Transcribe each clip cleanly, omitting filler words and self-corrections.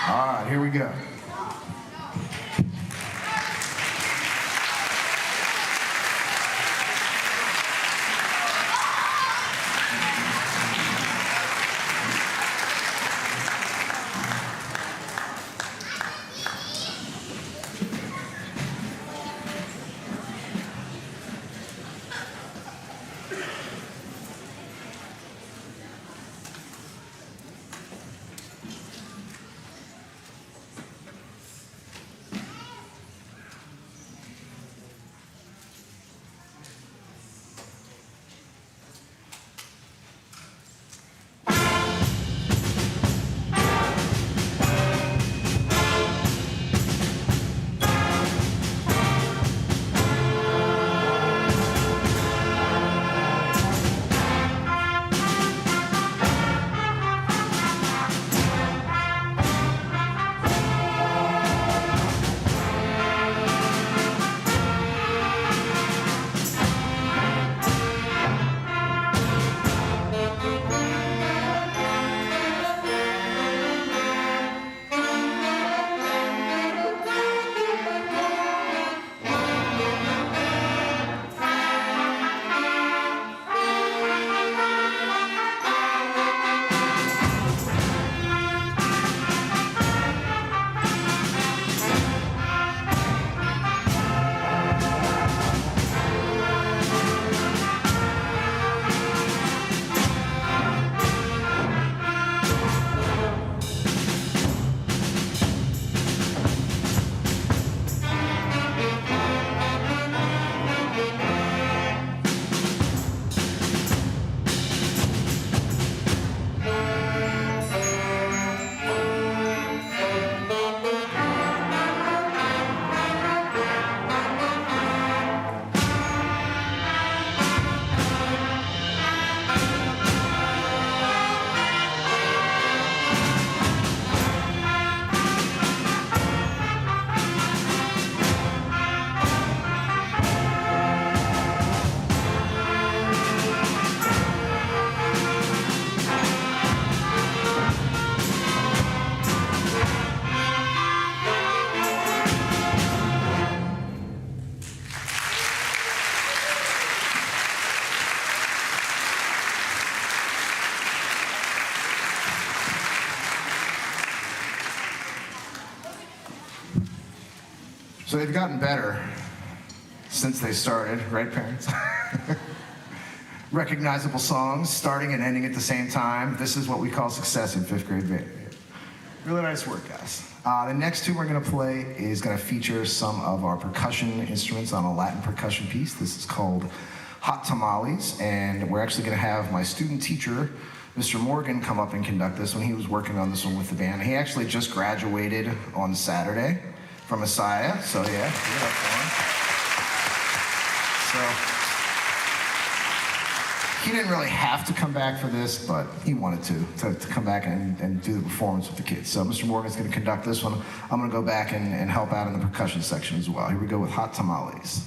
All right, here we go. So they've gotten better since they started, right, parents? Recognizable songs, starting and ending at the same time. This is what we call success in 5th grade band. Really nice work, guys. The next two we're going to play is going to feature some of our percussion instruments on a Latin percussion piece. This is called Hot Tamales, and we're actually going to have my student teacher, Mr. Morgan, come up and conduct this one. He was working on this one with the band. He actually just graduated on Saturday from Messiah, so yeah, give it up for him. So he didn't really have to come back for this, but he wanted to come back and do the performance with the kids. So Mr. Morgan's going to conduct this one. I'm going to go back and help out in the percussion section as well. Here we go with Hot Tamales.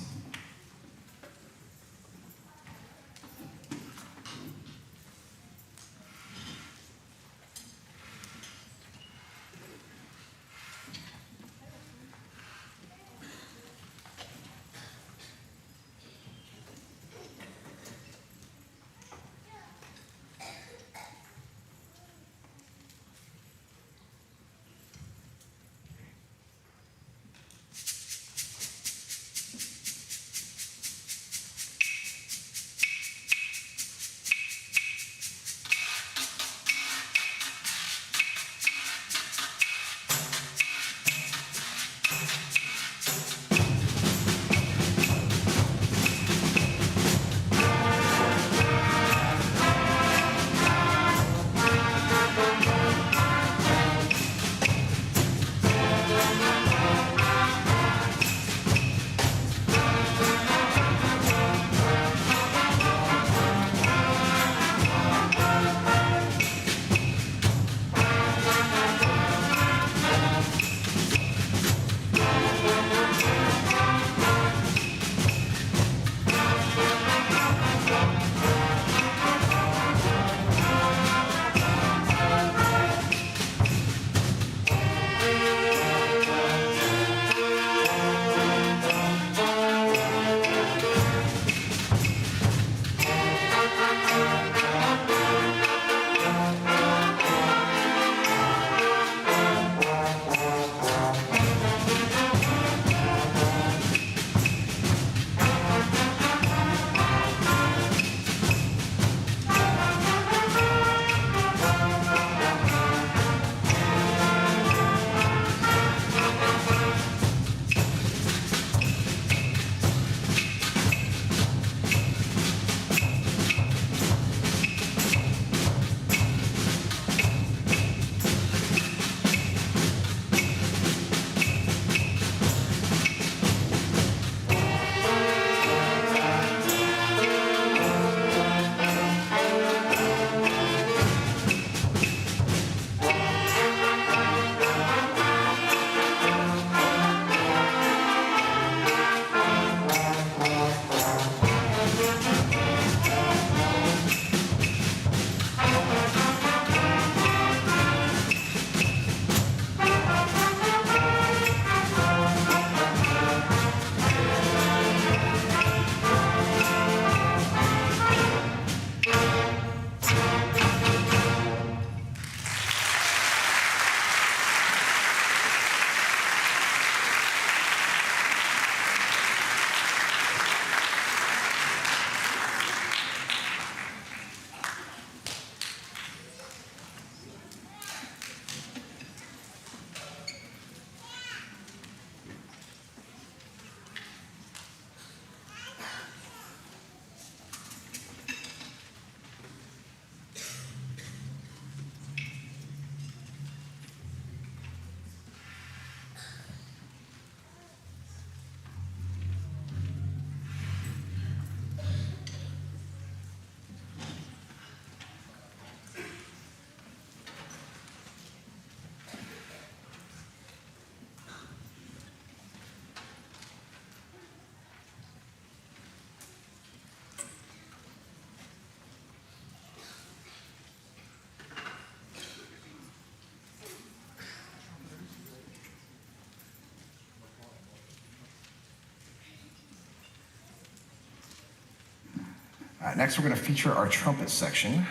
Next, we're going to feature our trumpet section.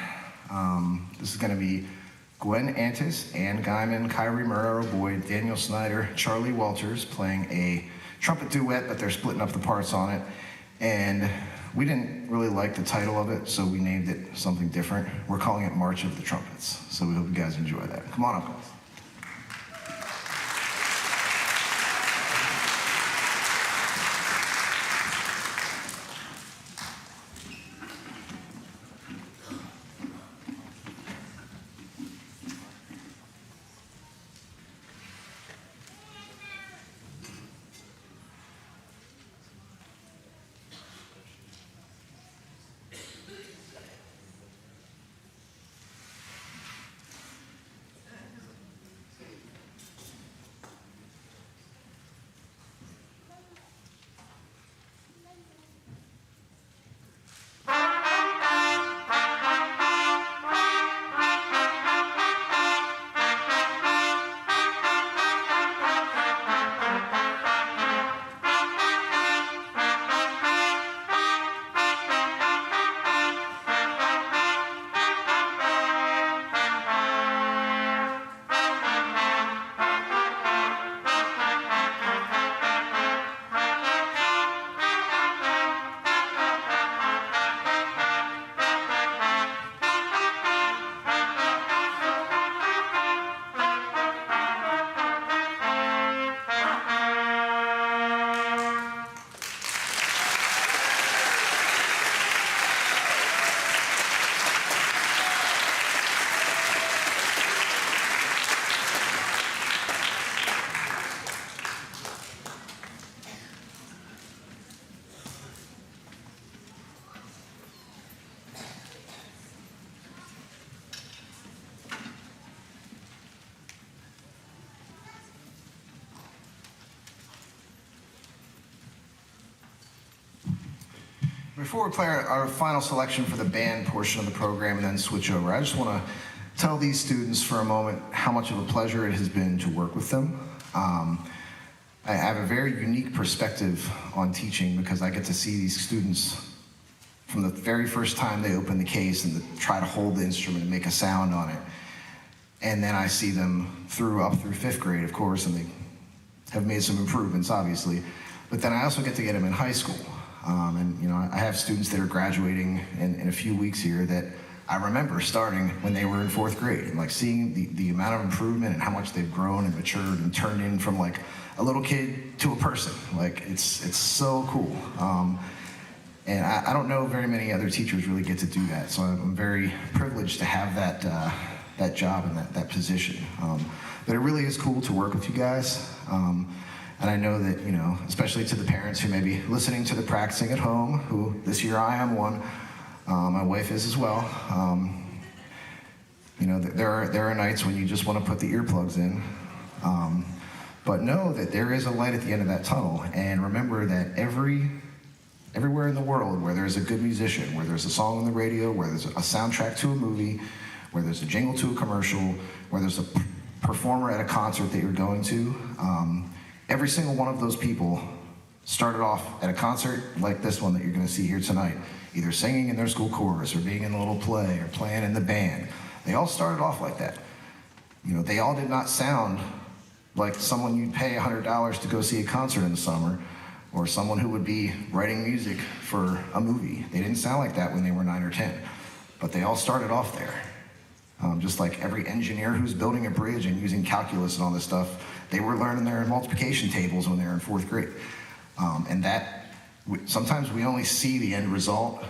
This is going to be Gwen Antis, Ann Guyman, Kyrie Murrow-Boyd, Daniel Snyder, Charlie Walters playing a trumpet duet, but they're splitting up the parts on it. And we didn't really like the title of it, so we named it something different. We're calling it March of the Trumpets. So we hope you guys enjoy that. Come on up, guys. Before we play our final selection for the band portion of the program and then switch over, I just want to tell these students for a moment how much of a pleasure it has been to work with them. I have a very unique perspective on teaching because I get to see these students from the very first time they open the case and try to hold the instrument and make a sound on it. And then I see them up through 5th grade, of course, and they have made some improvements, obviously. But then I also get to get them in high school. And you know, I have students that are graduating in a few weeks here that I remember starting when they were in 4th grade, and like seeing the amount of improvement and how much they've grown and matured and turned in from like a little kid to a person. Like it's so cool. And I don't know very many other teachers really get to do that. So I'm very privileged to have that job and that position. But it really is cool to work with you guys. And I know that, you know, especially to the parents who may be listening to the practicing at home, who this year I am one, my wife is as well. You know, there are nights when you just want to put the earplugs in. But know that there is a light at the end of that tunnel. And remember that everywhere in the world where there's a good musician, where there's a song on the radio, where there's a soundtrack to a movie, where there's a jingle to a commercial, where there's a performer at a concert that you're going to, every single one of those people started off at a concert like this one that you're going to see here tonight, either singing in their school chorus or being in a little play or playing in the band. They all started off like that. You know, they all did not sound like someone you'd pay $100 to go see a concert in the summer, or someone who would be writing music for a movie. They didn't sound like that when they were 9 or 10, but they all started off there. Just like every engineer who's building a bridge and using calculus and all this stuff, they were learning their multiplication tables when they were in 4th grade. And sometimes we only see the end result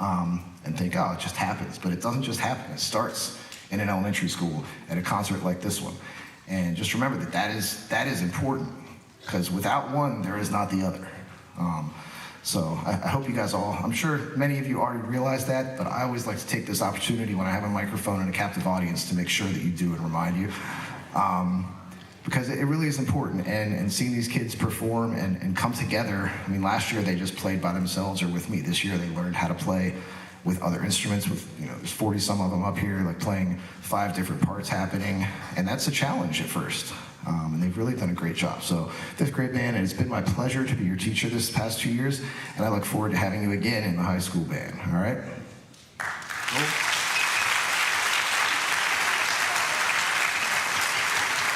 and think, oh, it just happens. But it doesn't just happen. It starts in an elementary school at a concert like this one. And just remember that is important, because without one, there is not the other. So I hope you guys all, I'm sure many of you already realize that, but I always like to take this opportunity when I have a microphone and a captive audience to make sure that you do and remind you. Because it really is important, and seeing these kids perform and come together. I mean, last year they just played by themselves or with me. This year they learned how to play with other instruments, with, there's 40 some of them up here, like playing 5 different parts happening, and that's a challenge at first. And they've really done a great job. So 5th grade band, and it's been my pleasure to be your teacher this past 2 years, and I look forward to having you again in the high school band, all right? Cool.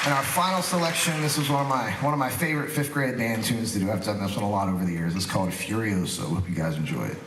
And our final selection, this was one of my favorite 5th grade band tunes to do. I've done this one a lot over the years. It's called Furioso. Hope you guys enjoy it.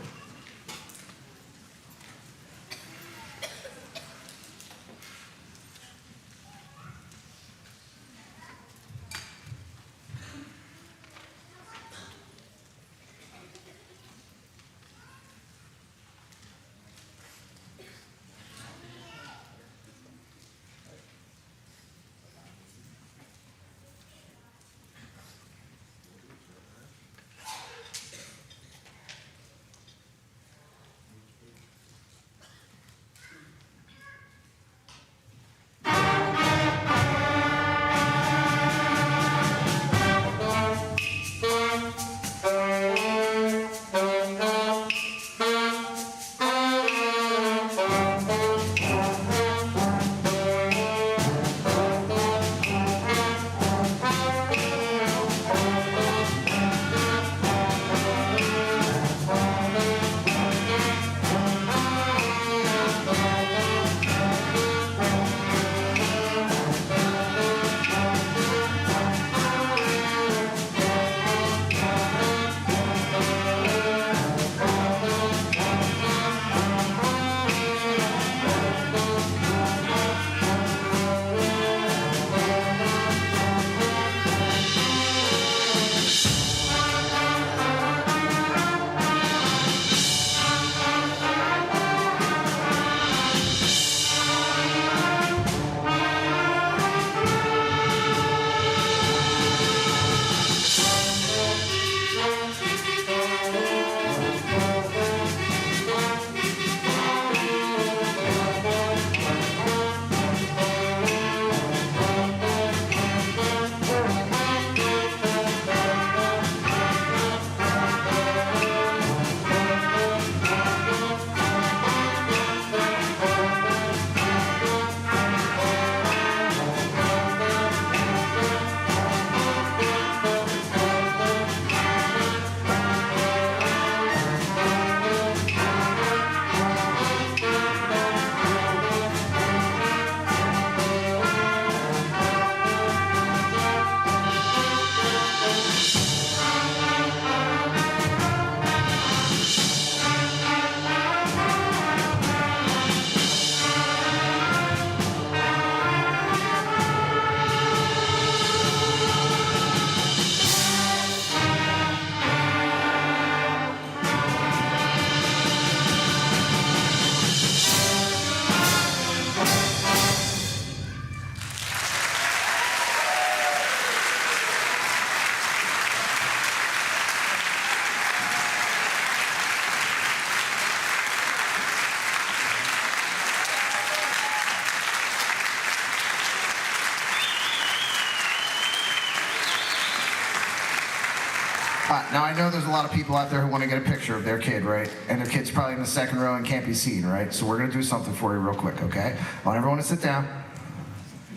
Now, I know there's a lot of people out there who want to get a picture of their kid, right? And their kid's probably in the second row and can't be seen, right? So we're going to do something for you real quick, okay? I want everyone to sit down,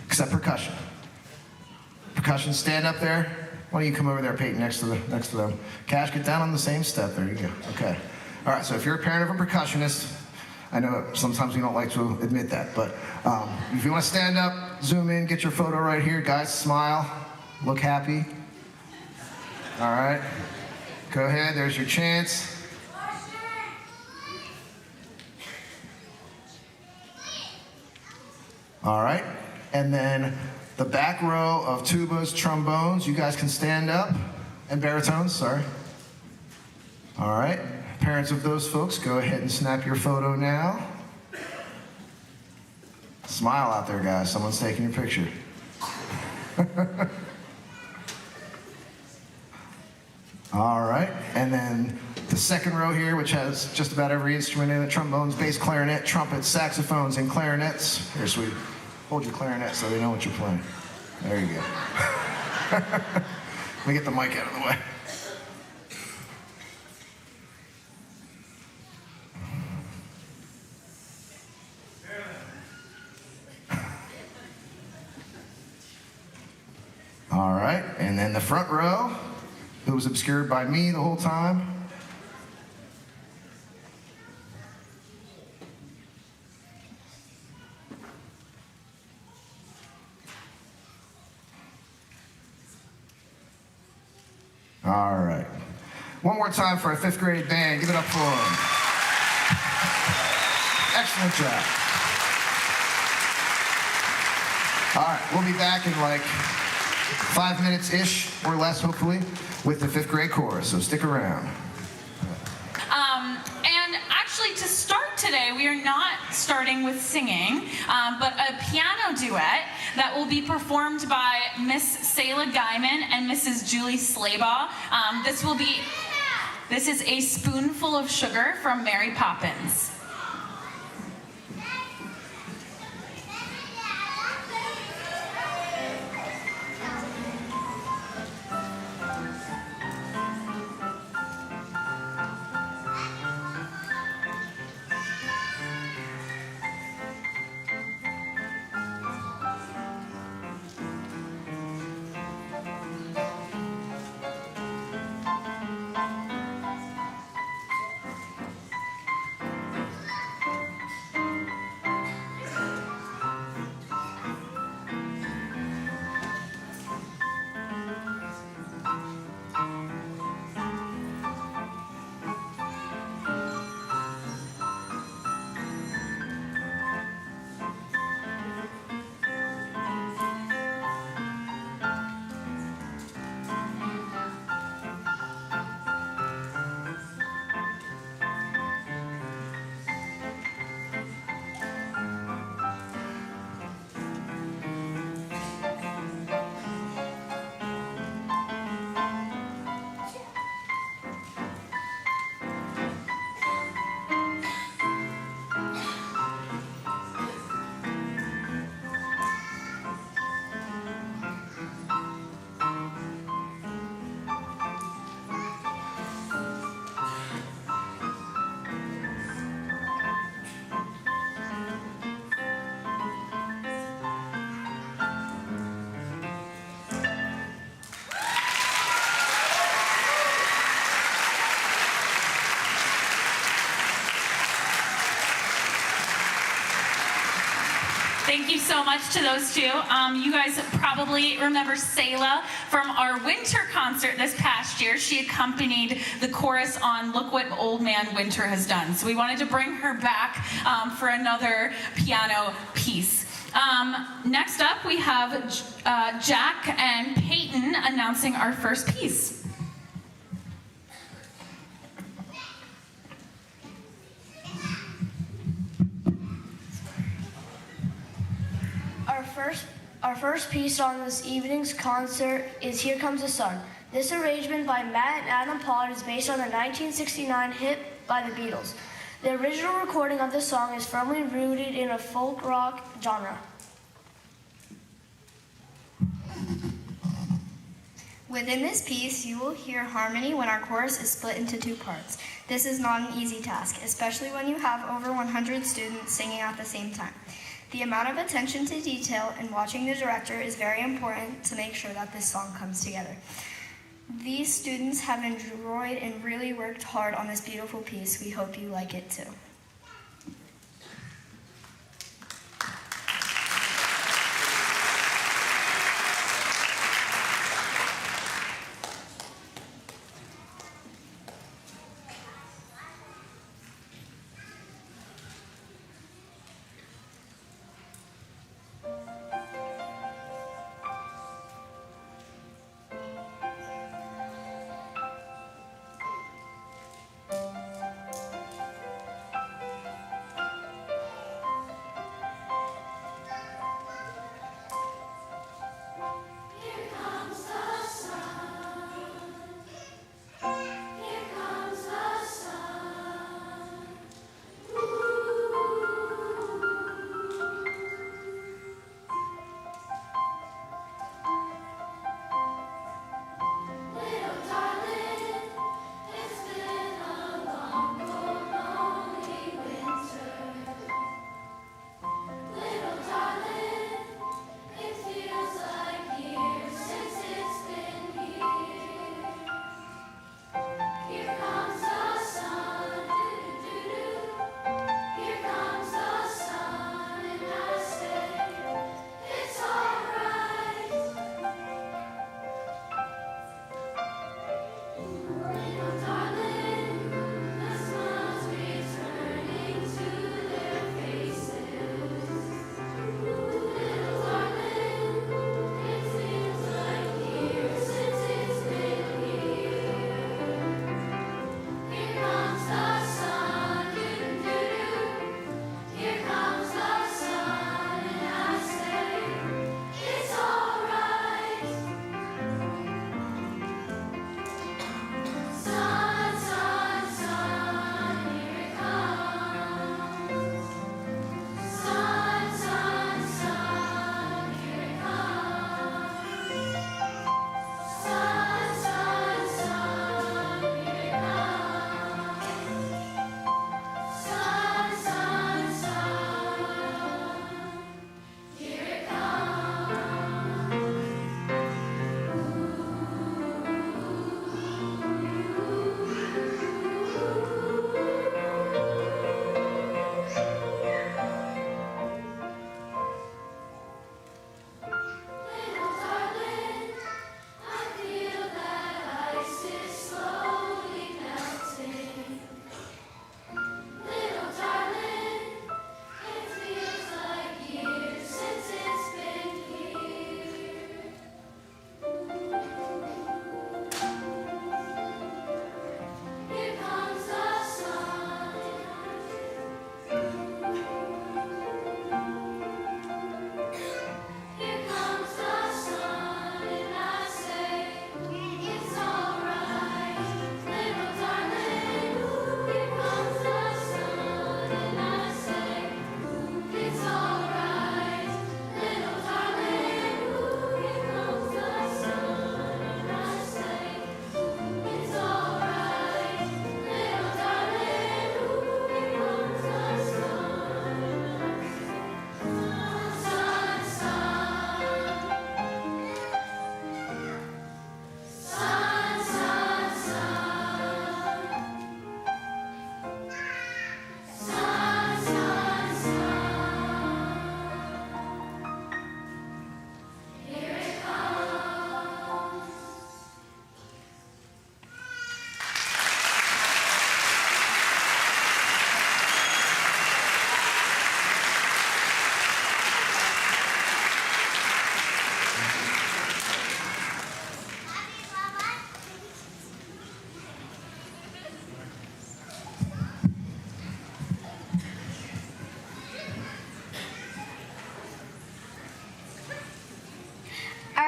except percussion. Percussion, stand up there. Why don't you come over there, Peyton, next to them. Cash, get down on the same step. There you go. Okay. All right, so if you're a parent of a percussionist, I know sometimes we don't like to admit that, but if you want to stand up, zoom in, get your photo right here. Guys, smile. Look happy. All right. Go ahead. There's your chance. All right. And then the back row of tubas, trombones, you guys can stand up. And baritones, sorry. All right. Parents of those folks, go ahead and snap your photo now. Smile out there, guys. Someone's taking your picture. All right, and then the second row here, which has just about every instrument in it: trombones, bass, clarinet, trumpets, saxophones, and clarinets. Here, sweetie, hold your clarinet so they know what you're playing. There you go. Let me get the mic out of the way. All right, and then the front row, who was obscured by me the whole time. All right. One more time for our 5th grade band. Give it up for them. Excellent job. All right, we'll be back in like 5 minutes-ish or less, hopefully, with the 5th grade chorus, so stick around. And actually, to start today, we are not starting with singing, but a piano duet that will be performed by Miss Selah Guyman and Mrs. Julie Slaybaugh. This is A Spoonful of Sugar from Mary Poppins. Thank you so much to those two. You guys probably remember Selah from our winter concert this past year. She accompanied the chorus on Look What Old Man Winter Has Done. So we wanted to bring her back for another piano piece. Next up, we have Jack and Peyton announcing our first piece. Our first piece on this evening's concert is Here Comes the Sun. This arrangement by Matt and Adam Pod is based on the 1969 hit by the Beatles. The original recording of this song is firmly rooted in a folk rock genre. Within this piece, you will hear harmony when our chorus is split into 2 parts. This is not an easy task, especially when you have over 100 students singing at the same time. The amount of attention to detail and watching the director is very important to make sure that this song comes together. These students have enjoyed and really worked hard on this beautiful piece. We hope you like it too.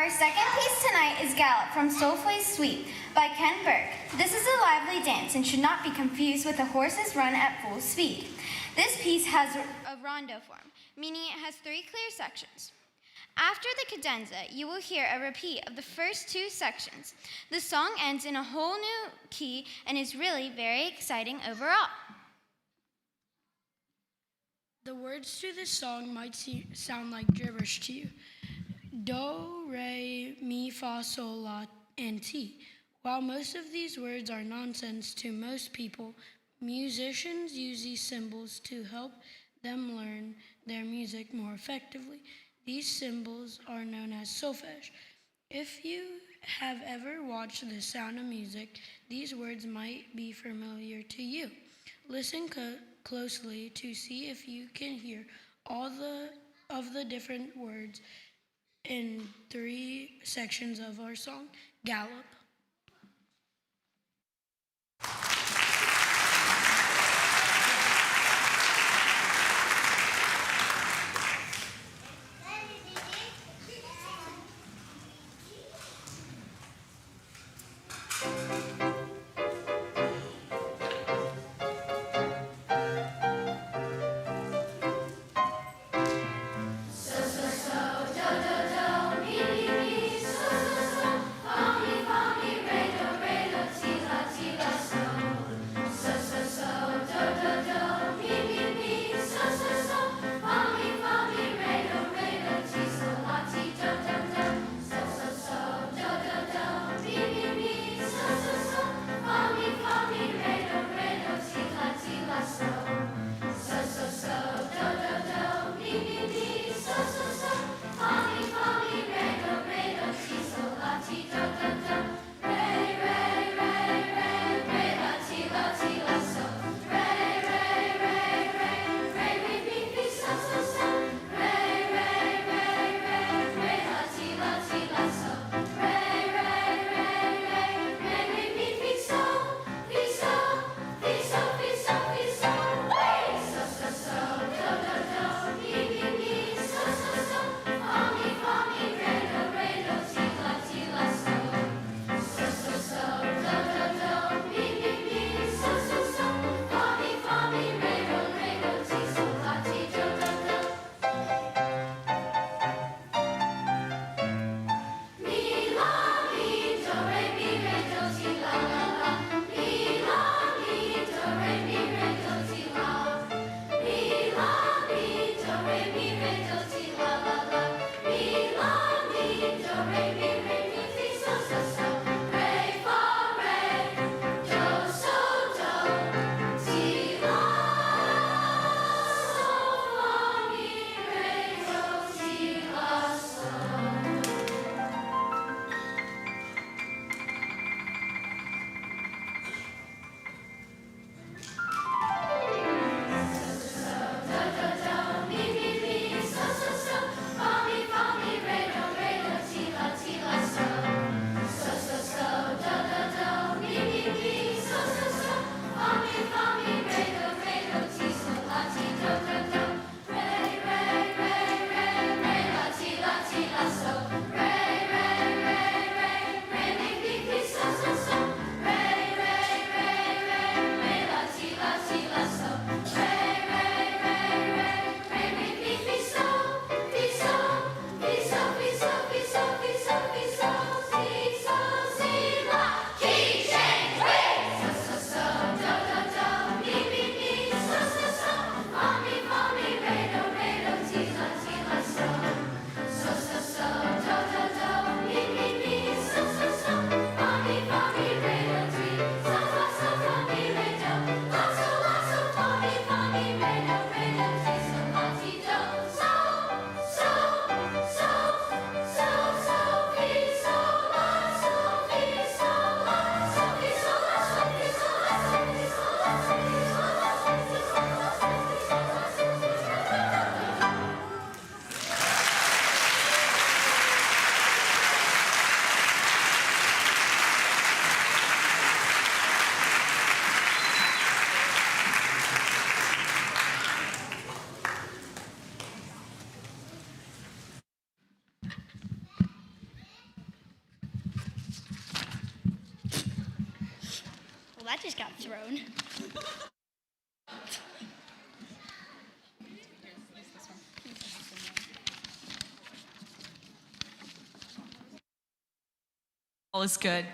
Our second piece tonight is Gallup from Soulfully Sweet by Ken Burke. This is a lively dance and should not be confused with a horse's run at full speed. This piece has a rondo form, meaning it has 3 clear sections. After the cadenza, you will hear a repeat of the first 2 sections. The song ends in a whole new key and is really very exciting overall. The words to this song might sound like gibberish to you. Do, re, mi, fa, sol, la, and ti. While most of these words are nonsense to most people, musicians use these symbols to help them learn their music more effectively. These symbols are known as solfege. If you have ever watched The Sound of Music, these words might be familiar to you. Listen closely to see if you can hear all of the different words in 3 sections of our song, Gallup. Well, that just got thrown. All is good.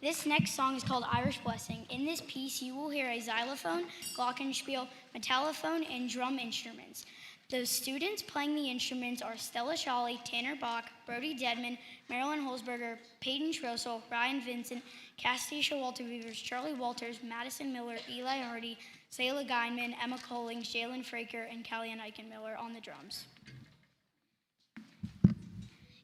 This next song is called Irish Blessing. In this piece, you will hear a xylophone, glockenspiel, metallophone, and drum instruments. The students playing the instruments are Stella Shawley, Tanner Bach, Brody Dedman, Marilyn Holzberger, Peyton Schroessel, Ryan Vincent, Castisha Walter Beavers, Charlie Walters, Madison Miller, Eli Hardy, Sayla Geinman, Emma Collings, Jalen Fraker, and Kellyanne Eichenmiller on the drums.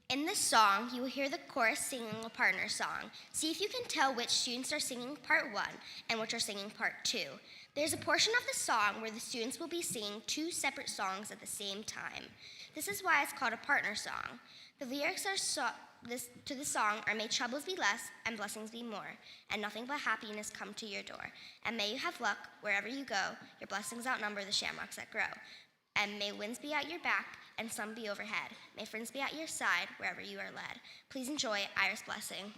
In this song, you will hear the chorus singing a partner song. See if you can tell which students are singing part 1 and which are singing part 2. There's a portion of the song where the students will be singing 2 separate songs at the same time. This is why it's called a partner song. The lyrics to the song are, may troubles be less and blessings be more, and nothing but happiness come to your door. And may you have luck wherever you go, your blessings outnumber the shamrocks that grow. And may winds be at your back and sun be overhead. May friends be at your side wherever you are led. Please enjoy Irish Blessing.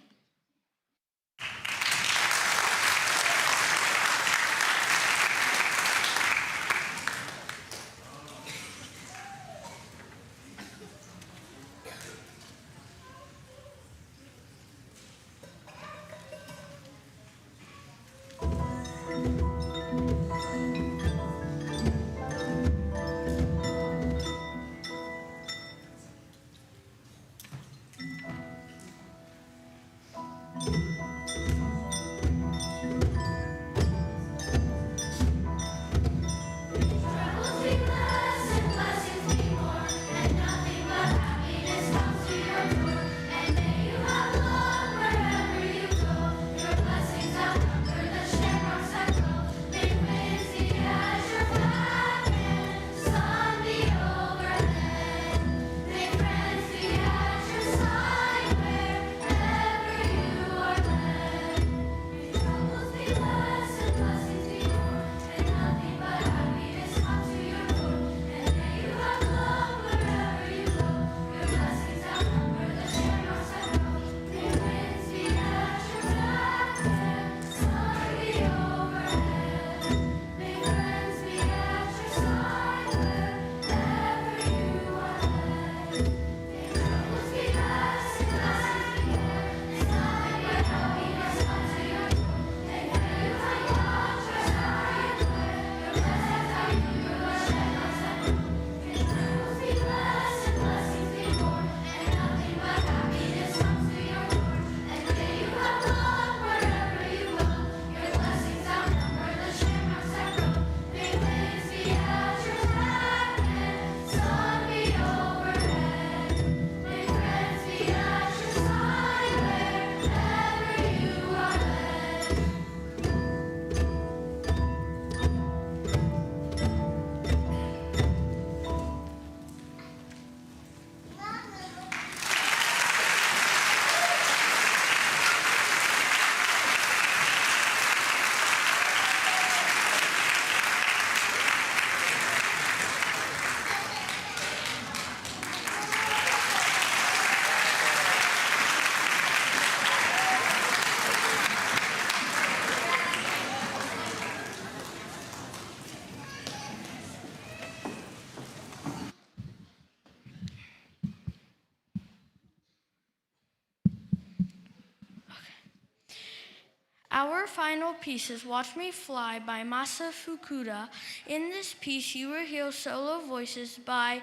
Our final piece is Watch Me Fly by Masa Fukuda. In this piece, you will hear solo voices by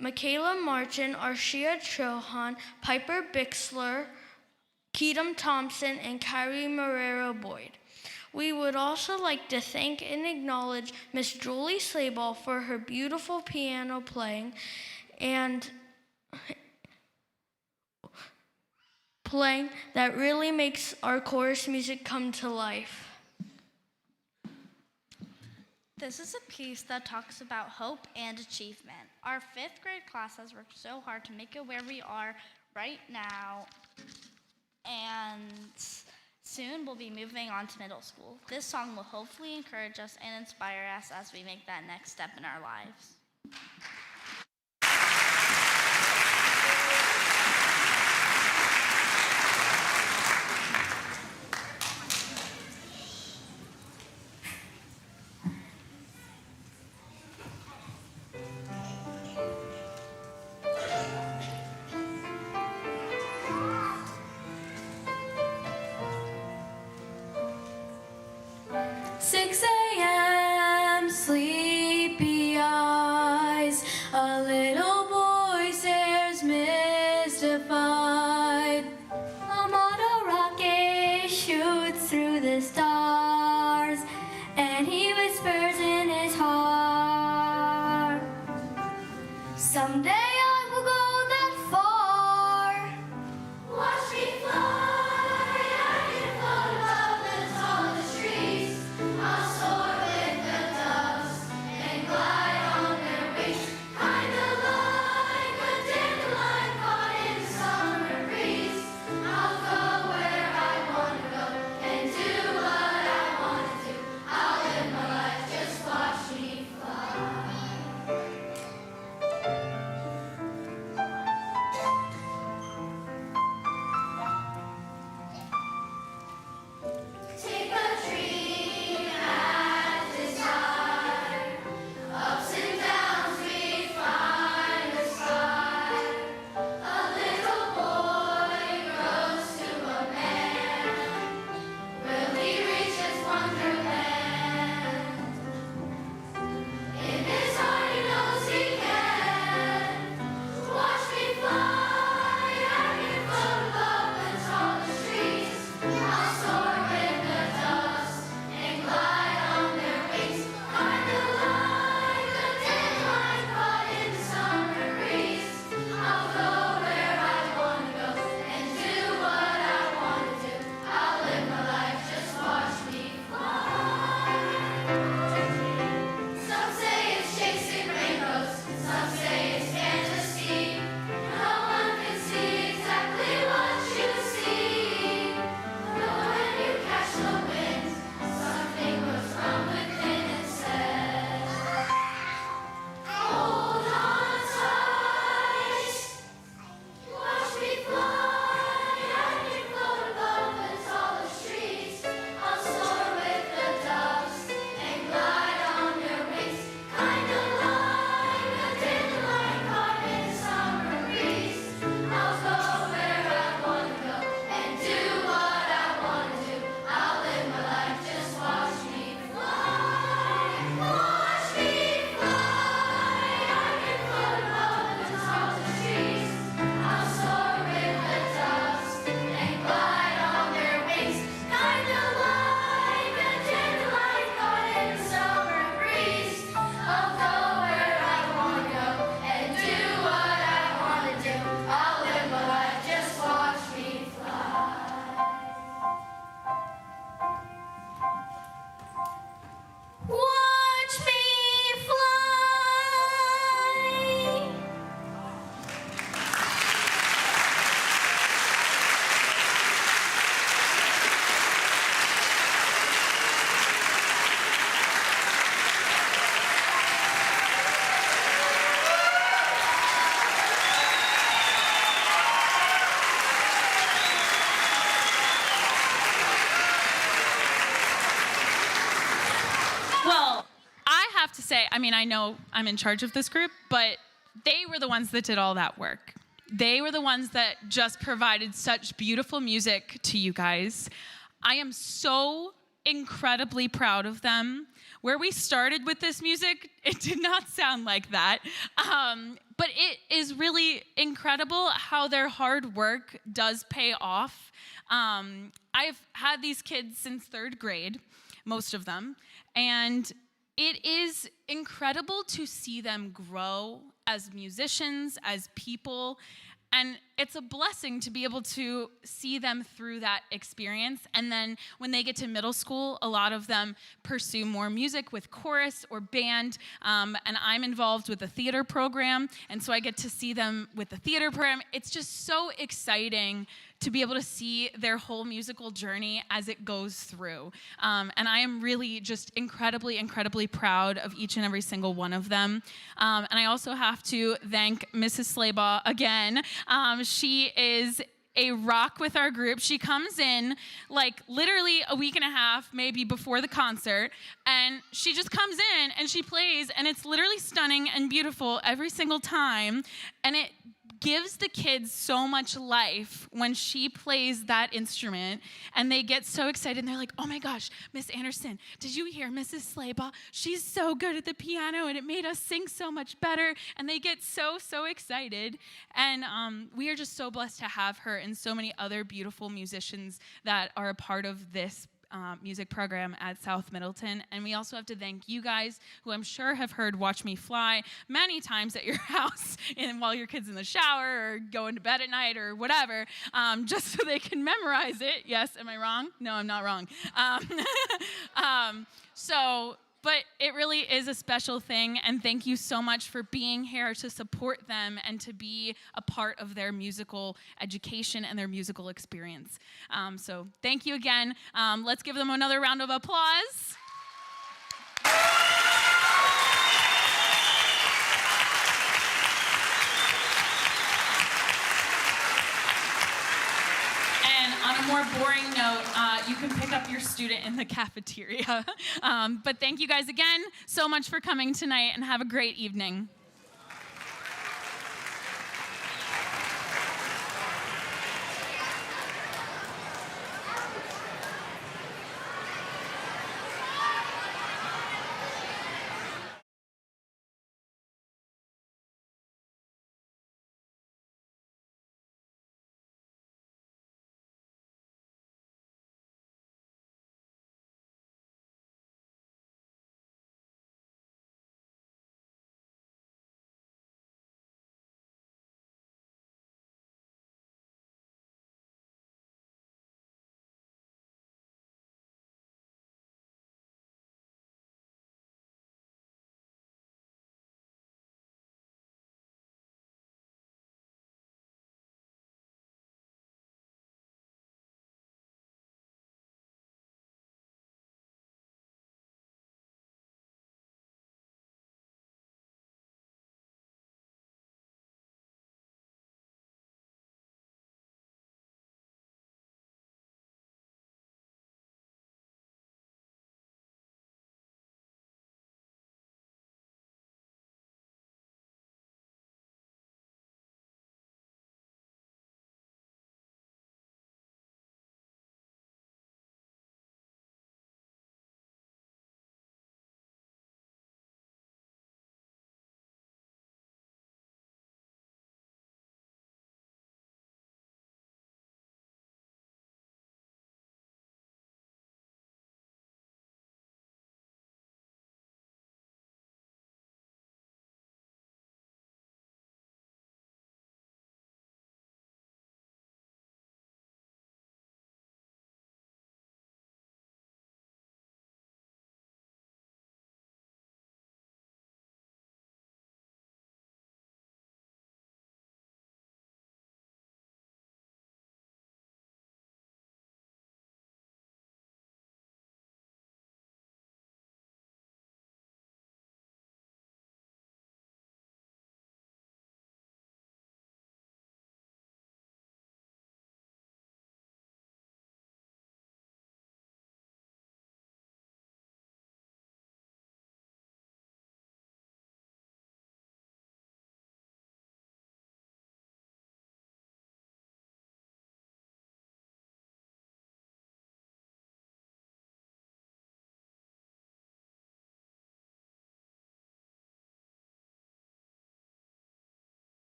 Michaela Martin, Arshia Chauhan, Piper Bixler, Keatum Thompson, and Kyrie Marrero Boyd. We would also like to thank and acknowledge Miss Julie Slayball for her beautiful piano playing that really makes our chorus music come to life. This is a piece that talks about hope and achievement. Our 5th grade class has worked so hard to make it where we are right now, and soon we'll be moving on to middle school. This song will hopefully encourage us and inspire us as we make that next step in our lives. 6 a.m. Sleepy eyes. A little boy stares mystified. A model rocket shoots through the stars, and he whispers in his heart, someday I will go that far. Watch me fly, I can float above the tallest trees. I'll soar with the doves and glide on their wings, kinda like a dandelion caught in the summer breeze. I'll go where I wanna go and do what I wanna do. I'll live my life, just watch me fly. Take a dream at desire. Ups and downs we find the sky. A little boy grows to a man. Will he reach his wonderland? In his heart he knows he can. Watch me fly, I can float above the tallest trees. I'll soar with the doves and glide on their wings, kinda like a dandelion caught in the summer breeze. I'll go where I wanna go and do what I wanna do. I'll live my life, just watch me fly. Some say it's chasing rainbows, some say it's fantasy. No one can see exactly what you see. But when you catch the wind, something goes wrong within and says, hold on tight. Watch me fly, I can float above the tallest trees. I'll soar with the doves and glide on their wings, kinda like a dandelion caught in the summer breeze. I'll go where I wanna go and do what I wanna do. I'll live my life, just watch me fly. Watch me fly, I can float above the tallest trees. I'll soar with the doves and glide on their wings, kinda like a dandelion caught in the summer breeze. I'll go where I wanna go and do what I wanna do. I'll live my life, just watch me fly. Watch me fly. Well, I have to say, I mean, I know I'm in charge of this group, but they were the ones that did all that work. They were the ones that just provided such beautiful music to you guys. I am so incredibly proud of them. Where we started with this music, it did not sound like that. But it is really incredible how their hard work does pay off. I've had these kids since 3rd grade, most of them, and it is incredible to see them grow as musicians, as people, and it's a blessing to be able to see them through that experience. And then when they get to middle school, a lot of them pursue more music with chorus or band, and I'm involved with the theater program, and so I get to see them with the theater program. It's just so exciting to be able to see their whole musical journey as it goes through. And I am really just incredibly, incredibly proud of each and every single one of them. And I also have to thank Mrs. Slaybaugh again. She is a rock with our group. She comes in like literally a week and a half, maybe before the concert, and she just comes in and she plays, and it's literally stunning and beautiful every single time. And it gives the kids so much life when she plays that instrument, and they get so excited, and they're like, oh my gosh, Miss Anderson, did you hear Mrs. Slaybaugh? She's so good at the piano, and it made us sing so much better, and they get so excited, and we are just so blessed to have her and so many other beautiful musicians that are a part of this music program at South Middleton. And we also have to thank you guys, who I'm sure have heard Watch Me Fly many times at your house and while your kid's in the shower or going to bed at night or whatever, just so they can memorize it. Yes, am I wrong? No, I'm not wrong. But it really is a special thing, and thank you so much for being here to support them and to be a part of their musical education and their musical experience. So thank you again. Let's give them another round of applause. On a more boring note, you can pick up your student in the cafeteria. But thank you guys again so much for coming tonight, and have a great evening.